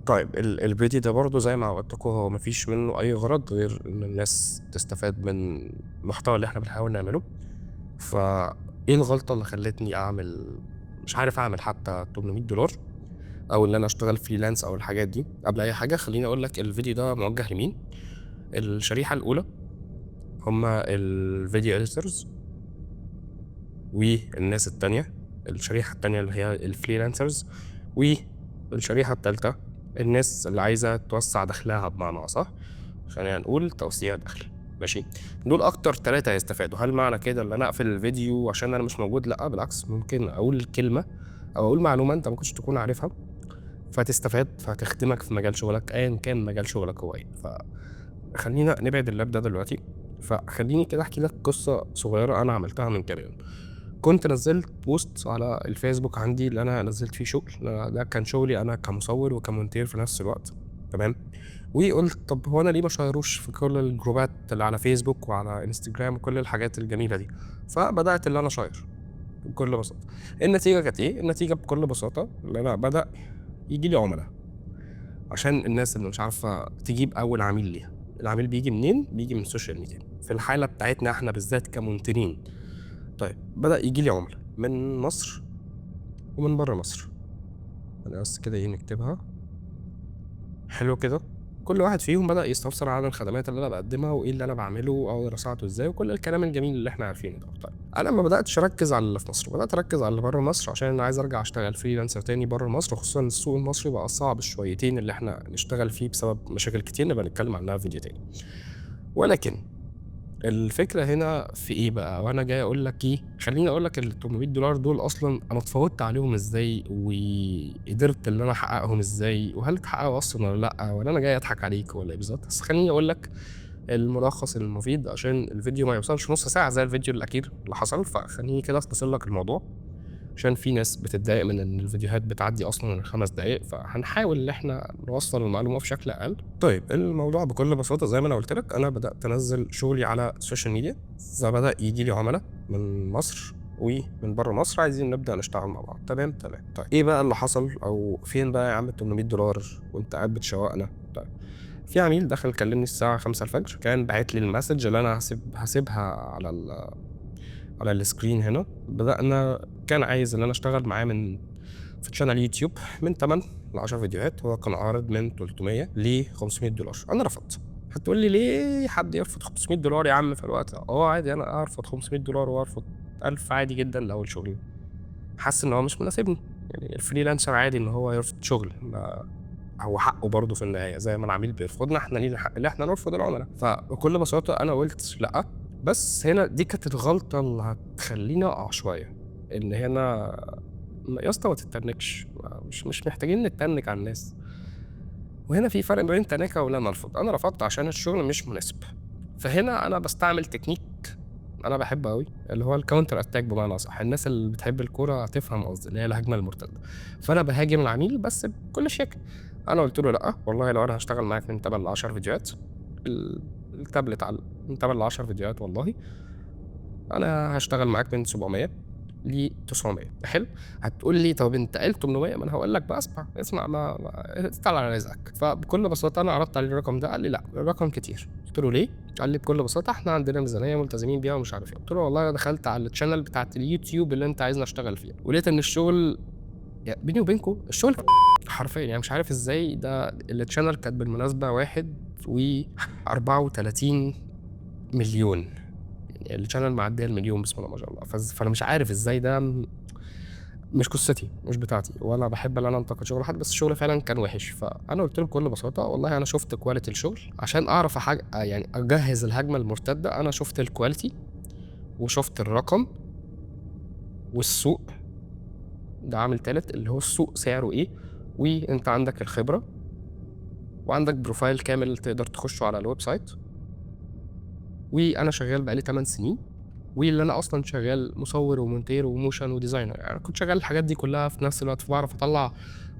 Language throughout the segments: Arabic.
طيب الفيديو ده برضه زي ما قلت لكم هو مفيش منه اي غرض غير ان الناس تستفاد من المحتوى اللي احنا بنحاول نعمله. فايه الغلطة اللي خلتني اعمل، مش عارف اعمل حتى $800 او ان انا اشتغل فريلانس او الحاجات دي؟ قبل اي حاجة خليني اقول لك الفيديو ده موجه لمين. الشريحة الاولى هما الفيديو اديتورز والناس التانية. الشريحة التانية اللي هي الفريلانسرز، والشريحة التالتة الناس اللي عايزة توسع دخلها بمعنى أصح، خلينا نقول توسيع دخل. ماشي، دول أكتر 3 هيستفادوا. هل معنى كده إن أنا أقفل الفيديو عشان أنا مش موجود؟ لأ بالعكس، ممكن أقول كلمة أو أقول معلومة أنت ممكنش تكون عارفها فتستفاد فتخدمك في مجال شغلك أيا كان مجال شغلك هو إيه. فخلينا نبعد اللاب ده دلوقتي. فخليني كده أحكي لك قصة صغيرة أنا عملتها من كام يوم. كنت نزلت بوست على الفيسبوك عندي اللي انا نزلت فيه شغل، ده كان شغلي انا كمصور وكمونتير في نفس الوقت. تمام. وقلت طب هو انا ليه ما شيروش في كل الجروبات اللي على فيسبوك وعلى انستجرام وكل الحاجات الجميله دي؟ فبدات اللي انا شاير بكل بساطه. النتيجه كانت ايه؟ النتيجه بكل بساطه اللي انا بدا يجي لي عملاء. عشان الناس اللي مش عارفه تجيب اول عميل ليها، العميل بيجي منين؟ بيجي من السوشيال ميديا في الحاله بتاعتنا احنا بالذات كمونترين. طيب بدأ يجي لي عملاء من مصر ومن بره مصر. انا بس كده ايه نكتبها حلو كده. كل واحد فيهم بدأ يستفسر عن الخدمات اللي انا بقدمها وايه اللي انا بعمله واقدر اساعده ازاي وكل الكلام الجميل اللي احنا عارفينه ده. طيب انا ما بداتش اركز على اللي في مصر، بدات اركز على اللي بره مصر عشان انا عايز ارجع اشتغل فريلانسر تاني بره مصر، خصوصا السوق المصري بقى صعب شويتين اللي احنا نشتغل فيه بسبب مشاكل كتير نبقى نتكلم عنها في فيديو تاني. ولكن الفكرة هنا في إيه بقى؟ وأنا جاي أقول لك إيه، خلّيني أقول لك $800 دول أصلًا أنا اتفاوضت عليهم إزاي، وقدرت إن أنا أحققهم إزاي، وهل اتحققوا أصلًا والّا لأ، والّا أنا جاي أضحك عليك والّا إيه بالضبط؟ بس خلّيني أقول لك الملخص المفيد عشان الفيديو ما يوصلش نُص ساعة زي الفيديو الأخير اللي حصل، فخلّيني كده أختصر لك الموضوع. عشان في ناس بتتضايق من إن الفيديوهات بتعدّي أصلًا ال5 دقايق، فهنحاول إن إحنا نوصّل المعلومة في شكل أقل. طيب الموضوع بكل بساطة زي ما أنا قُلت لك، أنا بدأت أنزّل شغلي على السوشيال ميديا، فبدأ ييجي لي عُملا من مصر ومن برّه مصر عايزين نبدأ نشتغل مع بعض. تمام، تمام. طيب إيه بقى اللي حصل أو فين بقى يا عم ال$800 وأنت قاعد بتشوّقنا؟ طيب في عميل دخل كلمني الساعة 5:00 كان باعت لي الmessage اللي أنا هاسيبها على السكرين هنا. كان عايز ان انا اشتغل معاه في تشانل يوتيوب من 8 ل 10 فيديوهات. هو كان عارض من 300 ل $500. انا رفضت. هتقول لي ليه حد يرفض $500 يا عم في الوقت ده؟ عادي انا ارفض $500 وارفض 1000 عادي جدا لو الشغل حاسس ان هو مش مناسبني. يعني الفريلانسر عادي ان هو يرفض شغل، هو حقه برضه في النهايه زي ما العميل بيرفضنا احنا لينا الحق اللي احنا نرفض العملاء. فبكل بساطه انا قلت لا. بس هنا دي كانت الغلطه اللي هتخليني اقع شويه، ان هنا يا اسطى ما تتنكش، مش محتاجين نتنك على الناس. وهنا في فرق بين تناكة ولا نرفض. انا رفضت عشان الشغل مش مناسب. فهنا انا بستعمل تكنيك انا بحبه قوي اللي هو الكاونتر اتاك بمعنى اصح. الناس اللي بتحب الكوره هتفهم قصدي، اللي هي الهجمه المرتده. فانا بهاجم العميل بس بكل شياكه. انا قلت له لا والله لو انا هشتغل معاك من 8 ل 10 فيديوهات، التابلت على من 8 ل 10 فيديوهات والله انا هشتغل معاك من 700 ل 900. حلو. هتقول لي طب انت قلت 800؟ ما انا هقول لك بقى اسمع استعلى على رزقك. فبكل بساطه انا عرضت عليه الرقم ده، قال لي لا الرقم كتير. قلت له ليه؟ قال لي بكل بساطه احنا عندنا ميزانيه ملتزمين بيها ومش عارف ايه. قلت له والله انا دخلت على الشانل بتاعت اليوتيوب اللي انت عايزني اشتغل فيها ولقيت ان الشغل، يعني بيني وبينكم الشغل حرفيا يعني مش عارف ازاي ده. الشانل كانت بالمناسبه 1.34 مليون، يعني الشانل معديه المليون بسم الله ما شاء الله. فانا مش عارف ازاي ده. مش قصتي مش بتاعتي ولا بحب ان انا انتقد شغل حد، بس الشغل فعلا كان وحش. فانا قلت له بكل بساطه والله انا شفت كواليتي الشغل عشان اعرف يعني اجهز الهجمه المرتده. انا شفت الكواليتي وشفت الرقم والسوق، ده عامل تالت اللي هو السوق سعره ايه، وانت عندك الخبره وعندك بروفايل كامل تقدر تخشه على الويب سايت. وانا شغال بقالي 8 سنين، واللي انا اصلا شغال مصور ومونتير وموشن وديزاينر، يعني كنت شغال الحاجات دي كلها في نفس الوقت، فبعرف اطلع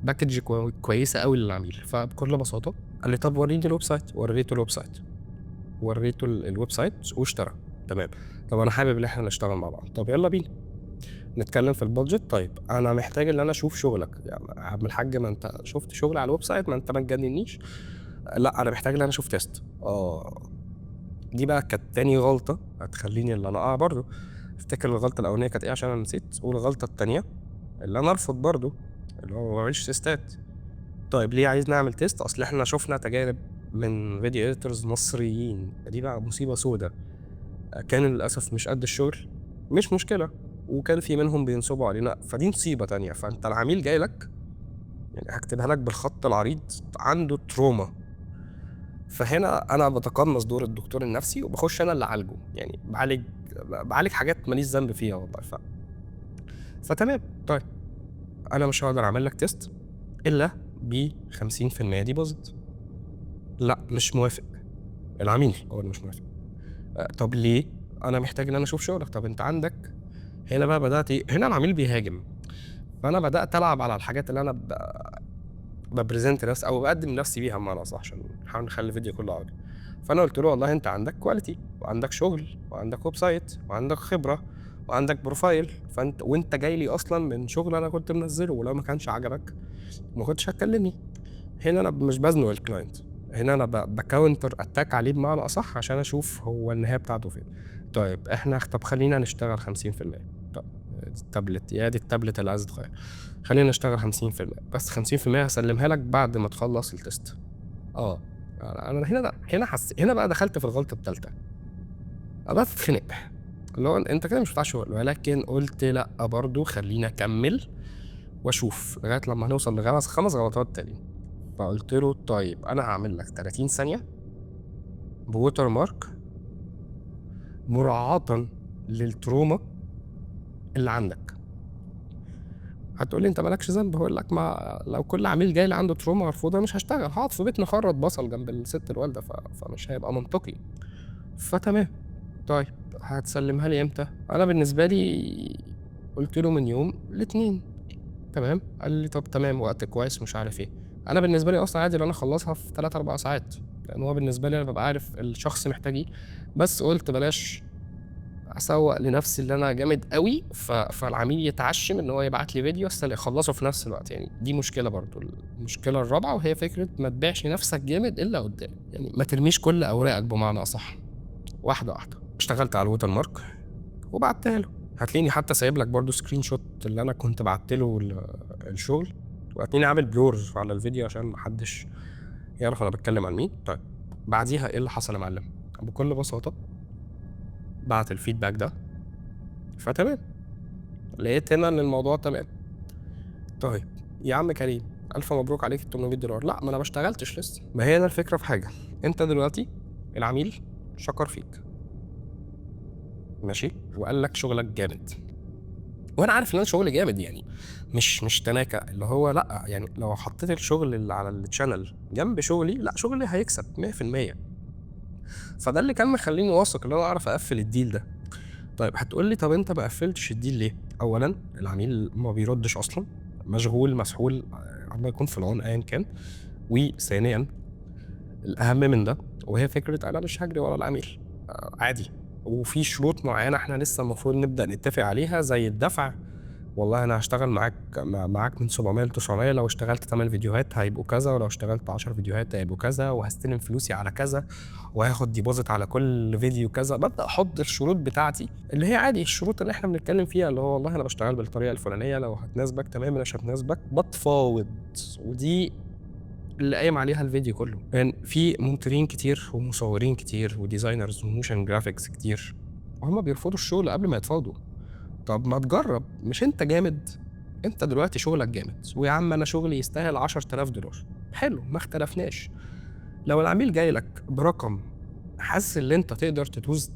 باكج كويسه قوي للعميل. فبكل بساطه قال لي طب وريني الويب سايت. وريته الويب سايت، وريته الويب سايت واشترى. تمام. طب انا حابب ان احنا نشتغل مع بعض، طب يلا بينا. نتكلم في البادجت. طيب انا محتاج ان انا اشوف شغلك يعني يا عم الحاج، ما انت شفت شغل على الويب سايت، ما انت ما تجننيش. لا انا محتاج ان انا اشوف تيست. دي بقى كانت تاني غلطه هتخليني اللي انا برضه افتكر الغلطه الاولانيه كانت ايه عشان انا نسيت، والغلطه التانيه اللي انا ارفض برضه اللي هو ما بعملش تيستات. طيب ليه عايز نعمل تيست؟ اصل احنا شفنا تجارب من فيديو اديتورز مصريين، دي بقى مصيبه سودا، كان للاسف مش قد الشغل، مش مشكله، وكان في منهم بينصبوا علينا، فدي مصيبه تانية. فانت العميل جاي لك، يعني هكتبها لك بالخط العريض، عنده تروما. فهنا انا بتقمص دور الدكتور النفسي وبخش انا اللي اعالجه، يعني بعالج حاجات ماليش ذنب فيها والله. فتمام. طيب انا مش هقدر اعمل لك تيست الا ب 50% ديبوزيت. لا مش موافق، العميل هو اللي مش موافق. طب ليه؟ انا محتاج ان انا اشوف شغلك. طب انت عندك، هنا بقى بدات ايه، هنا العميل بيهاجم. فانا بدات العب على الحاجات اللي انا ببريزنت نفسي او بقدم نفسي بيها بمعنى اصح، عشان نحاول نخلي الفيديو كله عربي. فانا قلت له والله انت عندك كواليتي وعندك شغل وعندك ويب سايت وعندك خبره وعندك بروفايل، وانت جاي لي اصلا من شغل انا كنت منزله، ولو ما كانش عجبك ما كنتش هتكلمني. هنا انا مش بزنق الكلاينت، هنا انا بكاونتر اتاك عليه بمعنى اصح عشان اشوف هو النهايه بتاعته فين. طيب طب خلينا نشتغل 50%. طب التابلت، يا دي التابلت اللي عايز تغير، خلينا نشتغل 50%، بس 50% هسلمها لك بعد ما تخلص التست. اه انا هنا بقى دخلت في الغلطه الثالثه، انا بتخنق، اللي هو انت كده مش بتاع شغل، ولكن قلت لا برضو خلينا اكمل واشوف لغايه لما هنوصل خمس غلطات تانيين. فقلت له طيب انا هعمل لك 30 ثانيه بوتر مارك مراعاه للتروما اللي عندك. هتقول لي انت مالكش ذنب، هقول لك ما لو كل عميل جاي لي عنده تروما مرفوضه مش هشتغل، هقعد في بيت نخرط بصل جنب الست الوالده، فمش هيبقى منطقي. فتمام. طيب هتسلمها لي امتى؟ انا بالنسبه لي قلت له من يوم الاثنين. تمام. قال لي طب تمام، وقت كويس مش عارف ايه. انا بالنسبه لي اصلا عادي ان انا اخلصها في 3 4 ساعات، لان هو بالنسبه لي انا ببقى عارف الشخص محتاج ايه. بس قلت بلاش اسوق لنفسي اللي انا جامد قوي، فالعميل يتعشم ان هو يبعت لي فيديو يخلصه في نفس الوقت. يعني دي مشكله برضو. المشكله الرابعه وهي فكره ما تبيعش نفسك جامد الا قدام، يعني ما ترميش كل اوراقك بمعنى اصح. واحده واحده اشتغلت على الووتر مارك وبعتها له. هتلاقيني حتى سايب لك برضو سكرين شوت اللي انا كنت بعت له الشغل، وهتلاقيني عامل بلور على الفيديو عشان محدش يعرف انا بتكلم عن مين. طيب بعديها ايه اللي حصل يا معلم؟ بكل بساطه بعت الفيدباك ده، فتمام، لقيت هنا ان الموضوع تمام. طيب يا عم كريم الف مبروك عليك ال $800. لا ما انا ما اشتغلتش لسه. ما هي ده الفكره في حاجه، انت دلوقتي العميل شكر فيك ماشي وقال لك شغلك جامد، وانا عارف ان انا شغلي جامد، يعني مش تناكة اللي هو لا، يعني لو حطيت الشغل اللي على الشانل جنب شغلي لا شغلي هيكسب 100%. فده اللي كان مخليني واثق ان انا اعرف اقفل الديل ده. طيب هتقول لي طب انت ما قفلتش الديل ليه؟ اولا العميل ما بيردش اصلا، مشغول مسحول، الله يكون في العون ايا كان. وثانيا الاهم من ده وهي فكره انا مش هجري ورا العميل، عادي. وفي شروط معينه احنا لسه المفروض نبدا نتفق عليها زي الدفع. والله انا هشتغل معاك من 700 ل 900، لو اشتغلت 8 فيديوهات هيبقوا كذا، ولو اشتغلت 10 فيديوهات هيبقوا كذا، وهستلم فلوسي على كذا، وهاخد ديبوزيت على كل فيديو كذا. ببدا احط الشروط بتاعتي اللي هي عادي الشروط اللي احنا بنتكلم فيها، اللي هو والله انا بشتغل بالطريقه الفلانيه، لو هتناسبك تمام، مش هتناسبك بتفاوض. ودي اللي قايم عليها الفيديو كله. يعني في مونترين كتير ومصورين كتير وديزاينرز وموشن جرافيكس كتير وهم بيرفضوا الشغل قبل ما يتفاوضوا. طب ما تجرب، مش انت جامد؟ انت دلوقتي شغلك جامد، ويا عم انا شغلي يستاهل $10,000، حلو ما اختلفناش. لو العميل جاي لك برقم حاسس ان انت تقدر تدوس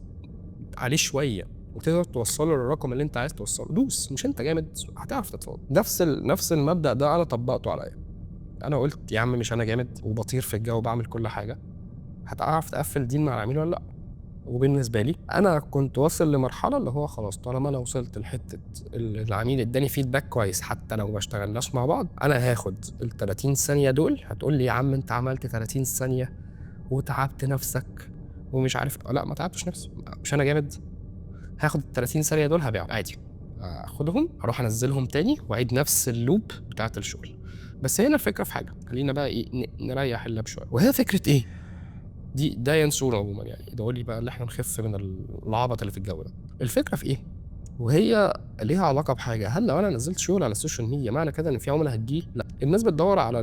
عليه شويه وتقدر توصله للرقم اللي انت عايز توصله، دوس. مش انت جامد هتعرف تتفاوض. نفس المبدأ ده انا طبقته عليا. انا قلت يا عم مش انا جامد وبطير في الجو وبعمل كل حاجه، هتعرف تقفل دين مع العميل ولا لا؟ وبالنسبه لي انا كنت واصل لمرحله اللي هو خلاص طالما انا وصلت لحته العميل اداني فيدباك كويس حتى لو ما اشتغلناش مع بعض، انا هاخد ال 30 ثانيه دول. هتقول لي يا عم انت عملت 30 ثانيه وتعبت نفسك ومش عارف، لا ما تعبتش نفسي، مش انا جامد؟ هاخد ال 30 ثانيه دول هبيعهم عادي. اخدهم اروح انزلهم تاني واعيد نفس اللوب بتاعه الشغل. بس هنا الفكره في حاجه، خلينا بقى ايه نريح اللاب شويه، وهي فكره ايه ده ينسون عموما، يعني ده لي بقى اللي احنا نخف من العبط اللي في الجو ده. الفكره في ايه؟ وهي ليها علاقه بحاجه، هل لو انا نزلت شغل على السوشيال ميديا معنى كده ان في عملاء هتجيلي؟ لا، الناس بتدور على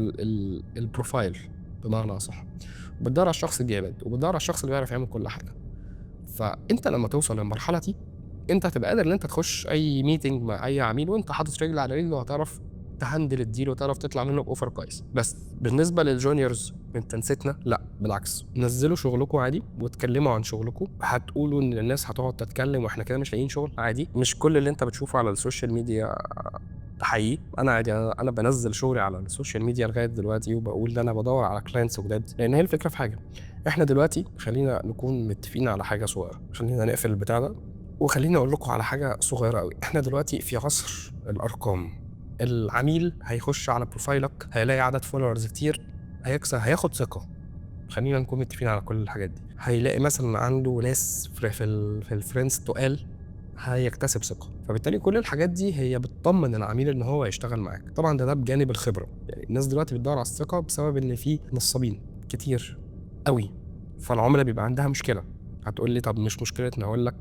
البروفايل بمعنى اصح، بتدور على الشخص الجامد، وبتدور على الشخص اللي بيعرف يعمل كل حاجه. فانت لما توصل للمرحله دي انت هتبقى قادر ان انت تخش اي ميتنج مع اي عميل وانت حاطط رجل على رجل، وهتعرف تهندل الديل وتعرف تطلع منه باوفر كويس. بس بالنسبه للجونيورز انت نسيتنا؟ لا بالعكس، نزلوا شغلكم عادي واتكلموا عن شغلكم. هتقولوا ان الناس هتقعد تتكلم واحنا كده مش لاقيين شغل؟ عادي، مش كل اللي انت بتشوفه على السوشيال ميديا حقيقي. انا عادي، انا بنزل شغلي على السوشيال ميديا لغايه دلوقتي وبقول ان انا بدور على كلاينتس جداد، لان هي الفكره في حاجه. احنا دلوقتي خلينا نكون متفقين على حاجه صغيره، خلينا نقفل البتاع ده وخليني اقول لكم على حاجه صغيره قوي. احنا دلوقتي في عصر الارقام. العميل هيخش على بروفايلك هيلاقي عدد فولورز كتير، هياخد ثقه. خلينا نكون متفقين على كل الحاجات دي. هيلاقي مثلا عنده ناس في الفريندز تقال، هيكتسب ثقه. فبالتالي كل الحاجات دي هي بتطمن العميل ان هو يشتغل معاك. طبعا ده بجانب الخبره، يعني الناس دلوقتي بتدور على الثقه بسبب ان في نصابين كتير قوي، فالعملاء بيبقى عندها مشكله. هتقول لي طب مش مشكلتنا، اقول لك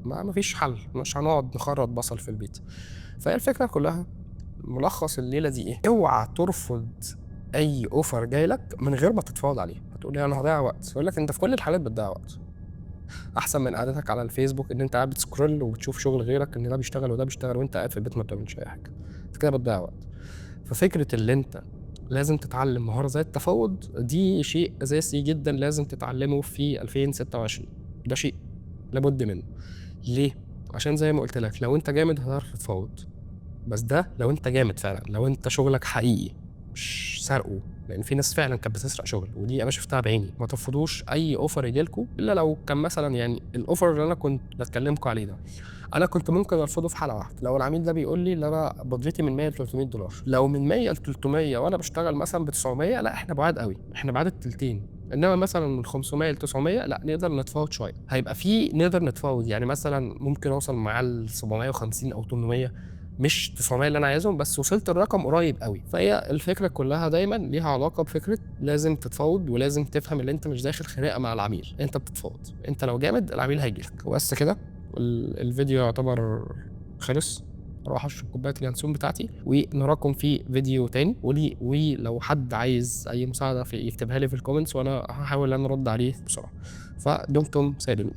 ما فيش حل، مش هنقعد نخرط بصل في البيت. فهي الفكره كلها، ملخص الليله دي ايه؟ اوعى ترفض اي اوفر جاي لك من غير ما تتفاوض عليه. هتقول لي انا هضيع وقت، اقول لك انت في كل الحالات بتضيع وقت. احسن من قعدتك على الفيسبوك ان انت قاعد بتسكرول وبتشوف شغل غيرك، ان ده بيشتغل وده بيشتغل وانت قاعد في البيت ما بتعملش اي حاجه. انت كده بتضيع وقت. ففكره اللي انت لازم تتعلم مهاره زي التفاوض دي شيء اساسي جدا لازم تتعلمه في 2026. ده شيء لابد منه. ليه؟ عشان زي ما قلت لك، لو انت جامد هتعرف تتفاوض، بس ده لو انت جامد فعلا، لو انت شغلك حقيقي مش سرقه. لان في ناس فعلا كانت بتسرق شغل، ودي انا شفتها بعيني. ما ترفضوش اي اوفر يجيلكوا الا لو كان مثلا، يعني الاوفر اللي انا كنت بتكلمكم عليه ده انا كنت ممكن ارفضه في حاله واحده. لو العميل ده بيقول لي ان انا بادجتي من 100 ل 300 دولار، لو من 100 ل 300 وانا بشتغل مثلا ب 900، لا احنا بعاد قوي، احنا بعاد التلتين. انما مثلا من 500 ل 900 لا نقدر نتفاوض شويه، هيبقى في نقدر نتفاوض. يعني مثلا ممكن اوصل معاه ل 750 او 800، مش 900 اللي انا عايزهم، بس وصلت الرقم قريب قوي. فهي الفكره كلها دايما ليها علاقه بفكره لازم تتفاوض، ولازم تفهم ان انت مش داخل خناقه مع العميل، انت بتتفاوض. انت لو جامد العميل هيجيلك. وبس كده، الفيديو يعتبر خلص. اروح اشرب كوبايه اليانسون بتاعتي ونراكم في فيديو تاني. ولو حد عايز اي مساعده في يكتبها لي في الكومنتس وانا هحاول ان انا ارد عليه بسرعه. فدمتم سالمين.